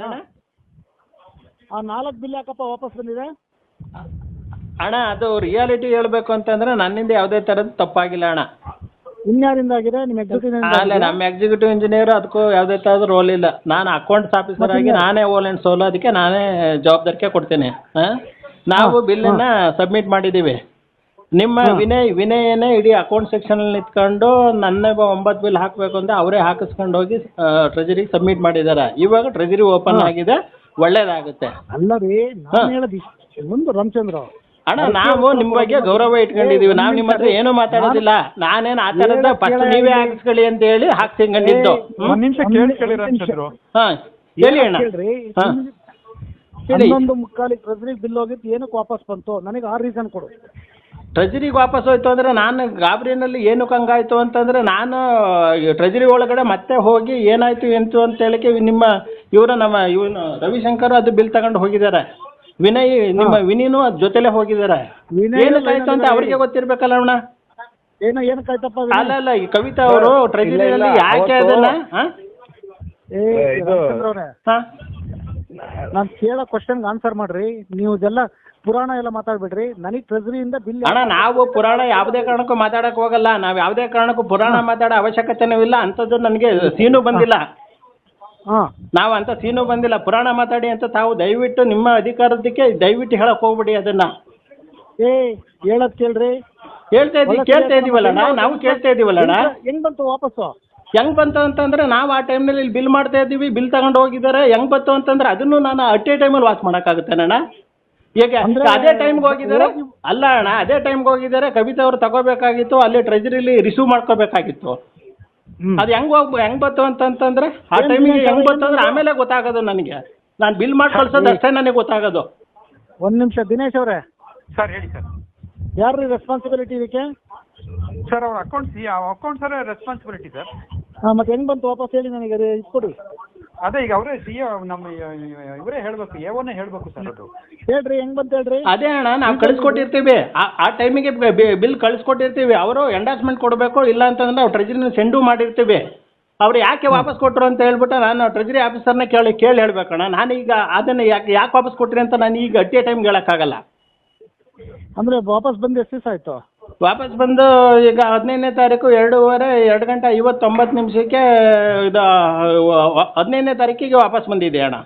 ಆ 4 ಬಿಲ್ ಯಾಕಪ್ಪ ವಾಪಸ್ ಬಂದಿದೆ? ಅಣ್ಣ ಅದು ರಿಯಾಲಿಟಿ ಹೇಳ್ಬೇಕು ಅಂತಂದ್ರೆ ನನ್ನಿಂದ ಯಾವುದೇ ಥರದ್ದು ತಪ್ಪಾಗಿಲ್ಲ ಅಣ್ಣ. ಇನ್ಯಾರಿಂದ ಆಗಿದೆ? ನಿಮ್ಮ ಅಲ್ಲ, ನಮ್ಮ ಎಕ್ಸಿಕ್ಯೂಟಿವ್ ಇಂಜಿನಿಯರ್ ಅದಕ್ಕೂ ಯಾವುದೇ ಥರದ ರೋಲ್ ಇಲ್ಲ. ನಾನು ಅಕೌಂಟ್ಸ್ ಆಫೀಸರ್ ಆಗಿ ನಾನೇ ಓಲ್ ಆ್ಯಂಡ್ ಸೋಲ್, ಅದಕ್ಕೆ ನಾನೇ ಜವಾಬ್ದಾರಿಕೆ ಕೊಡ್ತೀನಿ. ನಾವು ಬಿಲ್ಲನ್ನು ಸಬ್ಮಿಟ್ ಮಾಡಿದ್ದೀವಿ. ನಿಮ್ಮ ವಿನಯನೇ ಇಡೀ ಅಕೌಂಟ್ ಸೆಕ್ಷನಲ್ಲಿ ನಿಂತ್ಕೊಂಡು ನನ್ನ 9 ಬಿಲ್ ಹಾಕಬೇಕು ಅಂತ ಅವರೇ ಹಾಕಿಸ್ಕೊಂಡು ಹೋಗಿ ಟ್ರೆಜರಿಗೆ ಸಬ್ಮಿಟ್ ಮಾಡಿದ್ದಾರೆ. ಇವಾಗ ಟ್ರೆಜರಿ ಓಪನ್ ಆಗಿದೆ, ಒಳ್ಳೇದಾಗುತ್ತೆ. ಅಲ್ಲ ರೀ, ನಾನು ಹೇಳೋದು ಮುಂದೆ ರಾಮಚಂದ್ರ ಅಣ್ಣ, ನಾವು ನಿಮ್ಮ ಬಗ್ಗೆ ಗೌರವ ಇಟ್ಕೊಂಡಿದೀವಿ. ನಾವು ನಿಮ್ಮ ಹತ್ರ ಏನೂ ಮಾತಾಡೋದಿಲ್ಲ. ನಾನೇನು ಆ ಥರದ ಫಸ್ಟ್ ನೀವೇ ಹಾಕಿಸ್ಕೊಳ್ಳಿ ಅಂತ ಹೇಳಿ ಹಾಕ್ಸಿಕೊಂಡಿದ್ದು. ಒಂದ್ ನಿಮಿಷ ಕೇಳಿ. ಹಾಂ ಹೇಳಿ ಅಣ್ಣ. ಹಾಂ 11:45 ಟ್ರೆಜರಿಗೆ ಬಿಲ್ ಹೋಗಿದ್ದು ಏನಕ್ಕೆ ವಾಪಸ್ ಬಂತು? ನನಗೆ ಆ ರೀಸನ್ ಕೊಡು. ಟ್ರೆಜರಿಗೆ ವಾಪಸ್ ಹೋಯ್ತು ಅಂದರೆ ನಾನು ಗಾಬರಿನಲ್ಲಿ ಏನಕ್ಕೆ ಹಂಗಾಯ್ತು ಅಂತಂದರೆ, ನಾನು ಟ್ರೆಜರಿ ಒಳಗಡೆ ಮತ್ತೆ ಹೋಗಿ ಏನಾಯ್ತು ಎಂತು ಅಂತ ಹೇಳಿಕೆ ಇವನು ರವಿಶಂಕರ್ ಅದು ಬಿಲ್ ತಗೊಂಡು ಹೋಗಿದ್ದಾರೆ. ವಿನಯ್ ನಿಮ್ಮ ವಿನಿನೂ ಅದ್ ಜೊತೆಲೆ ಹೋಗಿದ್ದಾರೆ. ಏನಕ್ಕಾಯ್ತು ಅಂತ ಅವ್ರಿಗೆ ಗೊತ್ತಿರ್ಬೇಕಲ್ಲ ಅಣ್ಣ. ಏನಕ್ಕಾಯ್ತಪ್ಪ? ಅಲ್ಲ, ಈ ಕವಿತಾ ಅವರು ಟ್ರೆಜರಿಯಲ್ಲಿ ಯಾಕೆ ಅದನ್ನ ನಾನು ಕೇಳೋ ಕ್ವಶನ್ಗೆ ಆನ್ಸರ್ ಮಾಡ್ರಿ. ನೀವು ಇದೆಲ್ಲ ಪುರಾಣ ಎಲ್ಲ ಮಾತಾಡ್ಬಿಡ್ರಿ. ನನಗೆ ಟ್ರೆಜರಿಯಿಂದ ಬಿಲ್ ಅಣ್ಣ, ನಾವು ಪುರಾಣ ಯಾವುದೇ ಕಾರಣಕ್ಕೂ ಮಾತಾಡಕ್ ಹೋಗಲ್ಲ. ನಾವು ಯಾವುದೇ ಕಾರಣಕ್ಕೂ ಪುರಾಣ ಮಾತಾಡೋ ಅವಶ್ಯಕತೆನೂ ಇಲ್ಲ. ಅಂಥದ್ದು ನನಗೆ ಸೀನು ಬಂದಿಲ್ಲ. ನಾವು ಅಂತ ಸೀನು ಬಂದಿಲ್ಲ. ಪುರಾಣ ಮಾತಾಡಿ ಅಂತ ತಾವು ದಯವಿಟ್ಟು ನಿಮ್ಮ ಅಧಿಕಾರದಕ್ಕೆ ದಯವಿಟ್ಟು ಹೇಳಕ್ ಹೋಗ್ಬಿಡಿ ಅದನ್ನ. ಹೇಳದ್ ಕೇಳ್ರಿ. ಕೇಳ್ತಾ ಇದೀವಲ್ಲ ನಾವು ಕೇಳ್ತಾ ಇದೀವಲ್ಲ ಅಣ್ಣ. ಹೆಂಗ್ ಬಂತು ವಾಪಸ್ಸು? ಹೆಂಗ್ ಬಂತು ಅಂತಂದ್ರೆ, ನಾವು ಆ ಟೈಮ್ನಲ್ಲಿ ಇಲ್ಲಿ ಬಿಲ್ ಮಾಡ್ತಾ ಇದ್ದೀವಿ, ಬಿಲ್ ತಗೊಂಡು ಹೋಗಿದ್ದಾರೆ. ಹೆಂಗ್ ಬಂತು ಅಂತಂದ್ರೆ ಅದನ್ನು ನಾನು ಅಟ್ ಎ ಟೈಮಲ್ಲಿ ವಾಚ್ ಮಾಡೋಕ್ಕಾಗುತ್ತೇನಣ್ಣ? ಈಗ ಅದೇ ಟೈಮ್ಗೆ ಹೋಗಿದ್ದಾರೆ. ಅಲ್ಲ ಅಣ್ಣ, ಅದೇ ಟೈಮ್ಗೆ ಹೋಗಿದ್ದಾರೆ. ಕವಿತಾ ಅವರು ತಗೋಬೇಕಾಗಿತ್ತು, ಅಲ್ಲಿ ಟ್ರೆಜರಿಲಿ ರಿಸೀವ್ ಮಾಡ್ಕೋಬೇಕಾಗಿತ್ತು. ಅದು ಹೆಂಗ್ ಬಂತು ಅಂತಂದ್ರೆ, ಆ ಟೈಮಿಗೆ ಹೆಂಗ್ ಬಂತು ಅಂದ್ರೆ ಆಮೇಲೆ ಗೊತ್ತಾಗೋದು ನನಗೆ. ನಾನು ಬಿಲ್ ಮಾಡಿ ಕಳ್ಸೋದು ಅಷ್ಟೇ ನನಗೆ ಗೊತ್ತಾಗೋದು. ಒಂದ್ ನಿಮಿಷ ದಿನೇಶ್ ಅವರೇ. ಸರ್ ಹೇಳಿ ಸರ್. ಯಾರು ರೆಸ್ಪಾನ್ಸಿಬಿಲಿಟಿ ಇದಕ್ಕೆ? ಸರ್ ಅವ್ರ ಅಕೌಂಟ್ಸ್ ರೆಸ್ಪಾನ್ಸಿಬಿಲಿಟಿ ಸರ್. ಮತ್ತೆ ಹೆಂಗ್ ಬಂತು ವಾಪಸ್ ಹೇಳಿ ನನಗೆ, ಇಟ್ಕೊಡಿ. ಅದೇ ಈಗ ಅವರೇ ನಮ್ಮ ಇವರೇ ಹೇಳ್ಬೇಕು, ಏವನೇ ಹೇಳ್ಬೇಕು ಸರ್. ಅದು ಹೇಳ್ರಿ, ಹೆಂಗ್ ಬಂತ ಹೇಳ್ರಿ. ಅದೇ ಅಣ್ಣ, ನಾವು ಕಳಿಸ್ಕೊಟ್ಟಿರ್ತೀವಿ. ಆ ಟೈಮಿಗೆ ಬಿಲ್ ಕಳಿಸ್ಕೊಟ್ಟಿರ್ತೀವಿ. ಅವರು ಎಂಡಾರ್ಸ್ಮೆಂಟ್ ಕೊಡಬೇಕು, ಇಲ್ಲ ಅಂತಂದ್ರೆ ನಾವು ಟ್ರೆಜರಿನ ಸೆಂಡು ಮಾಡಿರ್ತೀವಿ. ಅವ್ರು ಯಾಕೆ ವಾಪಸ್ ಕೊಟ್ಟರು ಅಂತ ಹೇಳ್ಬಿಟ್ಟು ನಾನು ಟ್ರೆಜರಿ ಆಫೀಸರ್ನ ಕೇಳಿ ಹೇಳ್ಬೇಕಣ್ಣ. ನಾನೀಗ ಅದನ್ನು ಯಾಕೆ ವಾಪಸ್ ಕೊಟ್ರಿ ಅಂತ ನಾನು ಈಗ ಅಟ್ ಎ ಟೈಮ್ಗೆ ಹೇಳೋಕ್ಕಾಗಲ್ಲ. ಅಂದ್ರೆ ವಾಪಸ್ ಬಂದು ಎಷ್ಟು ದಿವಸ ಆಯ್ತು? ವಾಪಸ್ ಬಂದು ಈಗ 15ನೇ ತಾರೀಕು 2:59 ಇದು 15ನೇ ತಾರೀಕಿಗೆ ವಾಪಸ್ ಬಂದಿದೆ ಅಣ್ಣ.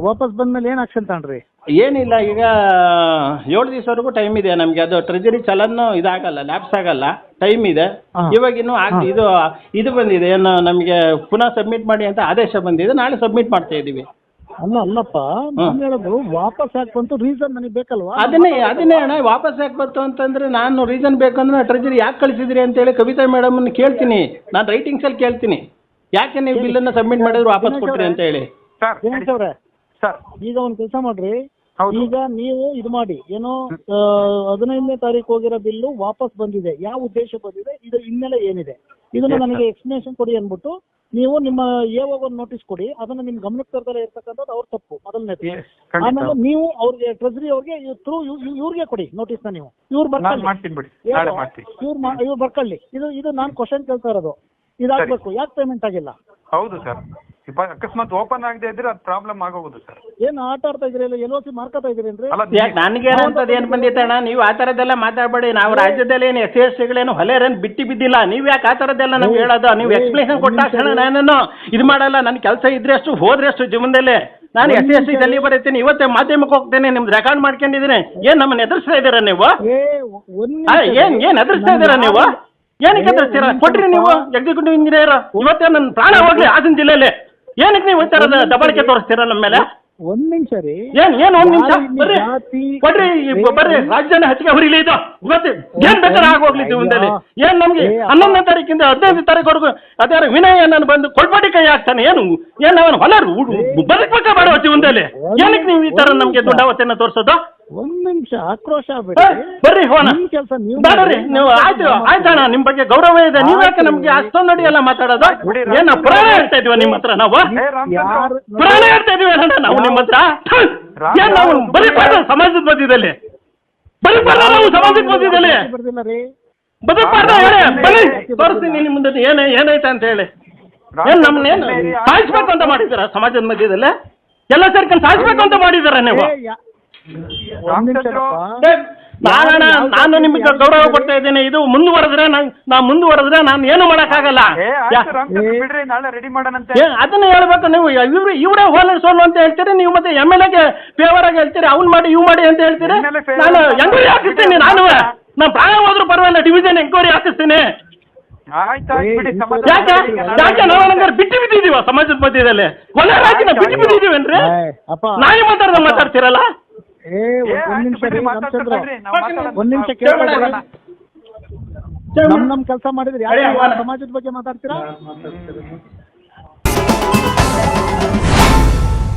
ವಾಪಸ್ ಬಂದ್ಮೇಲೆ ಏನು ಆಕ್ಷನ್ ತಗೊಂಡ್ರಿ? ಏನಿಲ್ಲ, ಈಗ 7 ದಿವಸವರೆಗೂ ಟೈಮ್ ಇದೆ ನಮಗೆ. ಅದು ಟ್ರೆಜರಿ ಚಲನ್ನು ಇದಾಗಲ್ಲ, ಲ್ಯಾಪ್ಸ್ ಆಗಲ್ಲ, ಟೈಮ್ ಇದೆ. ಇವಾಗಿನ್ನು ಇದು ಬಂದಿದೆ, ಏನು ನಮಗೆ ಪುನಃ ಸಬ್ಮಿಟ್ ಮಾಡಿ ಅಂತ ಆದೇಶ ಬಂದಿದೆ. ನಾಳೆ ಸಬ್ಮಿಟ್ ಮಾಡ್ತಾ ಇದ್ದೀವಿ. ಅಲ್ಲಪ್ಪ, ನಾನು ಹೇಳೋದು ವಾಪಸ್ ಯಾಕೆ ಬಂತು ರೀಸನ್ ನನಗೆ ಬೇಕಲ್ವಾ? ಅದನ್ನೇ ಅಣ್ಣ, ವಾಪಸ್ ಯಾಕೆ ಬಂತು ಅಂತಂದ್ರೆ ನಾನು ರೀಸನ್ ಬೇಕಂದ್ರೆ ಟ್ರೆಜರಿ ಯಾಕೆ ಕಳಿಸಿದ್ರಿ ಅಂತೇಳಿ ಕವಿತಾ ಮೇಡಮನ್ನು ಕೇಳ್ತೀನಿ. ನಾನು ರೈಟಿಂಗ್ಸಲ್ಲಿ ಕೇಳ್ತೀನಿ, ಯಾಕೆ ನೀವು ಬಿಲ್ಲನ್ನು ಸಬ್ಮಿಟ್ ಮಾಡಿದ್ರು ವಾಪಸ್ ಕೊಟ್ರಿ ಅಂತ ಹೇಳಿ. ದಿನೇಶ್ ಅವರೇ, ಈಗ ಒಂದು ಕೆಲಸ ಮಾಡ್ರಿ. ಈಗ ನೀವು ಇದು ಮಾಡಿ, ಏನೋ 15ನೇ ತಾರೀಕು ಹೋಗಿರೋ ಬಿಲ್ಲು ವಾಪಸ್ ಬಂದಿದೆ. ಯಾವ ಉದ್ದೇಶ ಬಂದಿದೆ, ಇದು ಹಿನ್ನೆಲೆ ಏನಿದೆ, ಇದನ್ನ ನನಗೆ ಎಕ್ಸ್ಪ್ಲನೇಷನ್ ಕೊಡಿ ಅಂದ್ಬಿಟ್ಟು ನೀವು ನಿಮ್ಮ ಒಂದು ನೋಟಿಸ್ ಕೊಡಿ. ಅದನ್ನ ನಿಮ್ ಗಮನಕ್ಕೆ ತರದಲ್ಲೇ ಇರ್ತಕ್ಕಂಥದ್ದು ಅವ್ರ ತಪ್ಪು ಮೊದಲನೇದು. ಆಮೇಲೆ ನೀವು ಅವ್ರಿಗೆ ಟ್ರೆಜರಿ ಅವ್ರಿಗೆ ಇವ್ರಿಗೆ ಕೊಡಿ ನೋಟಿಸ್ನ. ನೀವು ಇವ್ರು ಬರ್ಕೊಳ್ಳಿ. ಇದು ನಾನು ಕ್ವಶನ್ ಕೇಳ್ತಾ ಇರೋದು. ಇದಾಗಬೇಕು. ಯಾಕೆ ಪೇಮೆಂಟ್ ಆಗಿಲ್ಲ? ಹೌದು ಸರ್, ಅಕಸ್ಮಾತ್ ಓಪನ್ ಆಗದೆ ಇದ್ರೆ ಅದು ಪ್ರಾಬ್ಲಮ್ ಆಗೋದು ಸರ್. ಏನು ಆಟ ಆಡ್ತಾ ಇದ್ರಿ? LOC ಮಾರ್ಕತಾ ಇದ್ರೇನ್ರಿ? ನನಗೇನಂತದ್ದು ಏನು ಬಂದಿತ್ತಣ್ಣ? ನೀವು ಆ ಥರದ್ದೆಲ್ಲ ಮಾತಾಡಬೇಡಿ. ನಾವು ರಾಜ್ಯದಲ್ಲಿ ಏನು SC/STಗಳೇನು ಹೊಲೆರೇನು ಬಿಟ್ಟಿಲ್ಲ. ನೀವು ಯಾಕೆ ಆ ಥರದ್ದೆಲ್ಲ ನಮ್ಗೆ ಹೇಳೋದು? ನೀವು ಎಕ್ಸ್ಪ್ಲೇಷನ್ ಕೊಟ್ಟ ತಕ್ಷಣ ನಾನು ಇದು ಮಾಡಲ್ಲ. ನನ್ನ ಕೆಲಸ ಇದ್ರೆ ಅಷ್ಟು ಹೋದ್ರೆ ಅಷ್ಟು ಜೀವನದಲ್ಲಿ. ನಾನು SC/ST ದಲ್ಲಿ ಬರೀತೀನಿ, ಇವತ್ತೇ ಮಾಧ್ಯಮಕ್ಕೆ ಹೋಗ್ತೇನೆ, ನಿಮ್ದು ರೆಕಾರ್ಡ್ ಮಾಡ್ಕೊಂಡಿದ್ದೀನಿ. ಏನು ನಮ್ಮನ್ನ ಎದುರಿಸ್ತಾ ಇದ್ದೀರಾ ನೀವು? ಏನು ಎದುರಿಸ್ತಾ ಇದ್ದೀರಾ ನೀವು? ಏನಕ್ಕೆ ಎದುರಿಸ್ತೀರಾ? ಕೊಟ್ರಿ ನೀವು ಎಕ್ಸಿಕ್ಯೂಟಿವ್ ಇಂಜಿನಿಯರ್. ಇವತ್ತೇ ನನ್ನ ಪ್ರಾಣ ಹೋಗ್ಲಿ ಹಾಸನ ಜಿಲ್ಲೆಯಲ್ಲಿ. ಏನಕ್ಕೆ ನೀವು ಈ ಥರದ ದಬ್ಬಾಳಿಕೆ ತೋರಿಸ್ತೀರಾ ನಮ್ಮ ಮೇಲೆ? ಒಂದ್ ನಿಮಿಷ ರೀ. ಏನು ಒಂದ್ ನಿಮಿಷ ಬರ್ರಿ ರಾಜಧಾನಿ ಹಚ್ಚಿಗೆ ಹುರಿಲಿ. ಇದು ಇವತ್ತು ಏನ್ ಬೇಕಾದ್ರೆ ಆಗೋಗ್ಲಿ ಜೀವನದಲ್ಲಿ. ಏನ್ ನಮ್ಗೆ 11ನೇ ತಾರೀಕಿಂದ 15ನೇ ತಾರೀಕುವರೆಗೂ ಅದೇ ವಿನಯ್ ನಾನು ಬಂದು ಕೊಡ್ಪಾಟಿ ಕೈ ಹಾಕ್ತಾನೆ. ಏನು ಅವನು ಹೊಲ ಬದುಕಬೇಕ ಬೇಡ ಜೀವನದಲ್ಲಿ? ಏನಕ್ಕೆ ನೀವು ಈ ತರ ನಮ್ಗೆ ದುಡ್ಡಾವತೆಯನ್ನ ತೋರಿಸೋದು? ಒಂದ್ ನಿಮಿಷ ಆಕ್ರೋಶ ಬರ್ರಿ ಹೋಣ ಬೇಡ್ರಿ ನೀವು. ಆಯ್ತಣ್ಣ, ನಿಮ್ ಬಗ್ಗೆ ಗೌರವ ಇದೆ. ನೀವ್ ಯಾಕೆ ನಮ್ಗೆ ಅಷ್ಟೊಂದು ನೋಡಿ ಎಲ್ಲ ಮಾತಾಡೋದು? ಏನ ಪುರಾಣ ಹೇಳ್ತಾ ಇದೀವ ನಿಮ್ಮ ಹತ್ರ? ನಾವು ಪುರಾಣ ಹೇಳ್ತಾ ಇದೀವಿ ನಾವು ನಿಮ್ಮ ಹತ್ರ? ಏನ್ ನಾವು ಬದುಕಬಾರ್ದು ಸಮಾಜದ ಮಧ್ಯದಲ್ಲಿ? ಬದುಕಬಾರ್ದ ನಾವು ಸಮಾಜದ ಮಧ್ಯದಲ್ಲಿ? ಬದುಕಬಾರ್ದ? ಹೇಳಿ ಬನ್ನಿ ತೋರಿಸ್ತೀನಿ ನಿಮ್ಮ ಮುಂದೆ ಏನಾಯ್ತು ಅಂತ ಹೇಳಿ. ಏನ್ ನಮ್ಮನ್ನೇನು ಸಾಯಿಸ್ಬೇಕು ಅಂತ ಮಾಡಿದ್ದೀರಾ ಸಮಾಜದ ಮಧ್ಯದಲ್ಲೇ? ಎಲ್ಲ ಸೇರ್ಕೊಂಡು ಸಾಯಿಸ್ಬೇಕು ಅಂತ ಮಾಡಿದ್ದೀರಾ ನೀವು? ಒಂದ್ ನಿಮಿಷ ನಾನು ನಿಮಗೆ ಗೌರವ ಕೊಡ್ತಾ ಇದ್ದೀನಿ. ಇದು ಮುಂದುವರೆದ್ರೆ ನಾನು ಏನು ಮಾಡಕ್ಕಾಗಲ್ಲ. ಬಿಡ್ರಿ, ನಾಳೆ ರೆಡಿ ಮಾಡೋಣಂತೆ. ಅದನ್ನ ಹೇಳ್ಬೇಕು ನೀವು. ಇವರೇ ಹೋಲ್ ಸೋಲು ಅಂತ ಹೇಳ್ತೀರಿ ನೀವು, ಮತ್ತೆ MLA ಫೇವರ್ ಆಗಿ ಹೇಳ್ತೀರಿ, ಅವ್ನು ಮಾಡಿ ಇವ್ ಮಾಡಿ ಅಂತ ಹೇಳ್ತೀರಿ. ನಾನು ಎಂಕ್ವೈರಿ ಹಾಕಿಸ್ತೀನಿ. ನಾನು ಪ್ರಾಣ ಹೋದ್ರೂ ಪರವಾಗಿಲ್ಲ, ಡಿವಿಷನ್ ಎಂಕ್ವೈರಿ ಹಾಕಿಸ್ತೀನಿ. ಯಾಕೆ ನಾವು ಬಿಟ್ಟು ಬಿದ್ದಿದೀವ ಸಮಾಜದ ಮಧ್ಯದಲ್ಲಿ? ಕೊಲೆ ಹಾಕಿ ನಾವು ಬಿಟ್ಟು ಬಿದ್ದಿದೀವೇನ್ರಿ? ನಾಯಿ ಮಾತಾಡ್ತೀರಲ್ಲ. ಒಂದ್ ನಿಮಿಷ ರಾಮಚಂದ್ರ, ಒಂದ್ ನಿಮಿಷ ಕೇಳ್ಬೇಡ. ನಮ್ ಕೆಲಸ ಮಾಡಿದ್ರೆ ಯಾರು ಸಮಾಜದ ಬಗ್ಗೆ ಮಾತಾಡ್ತೀರಾ?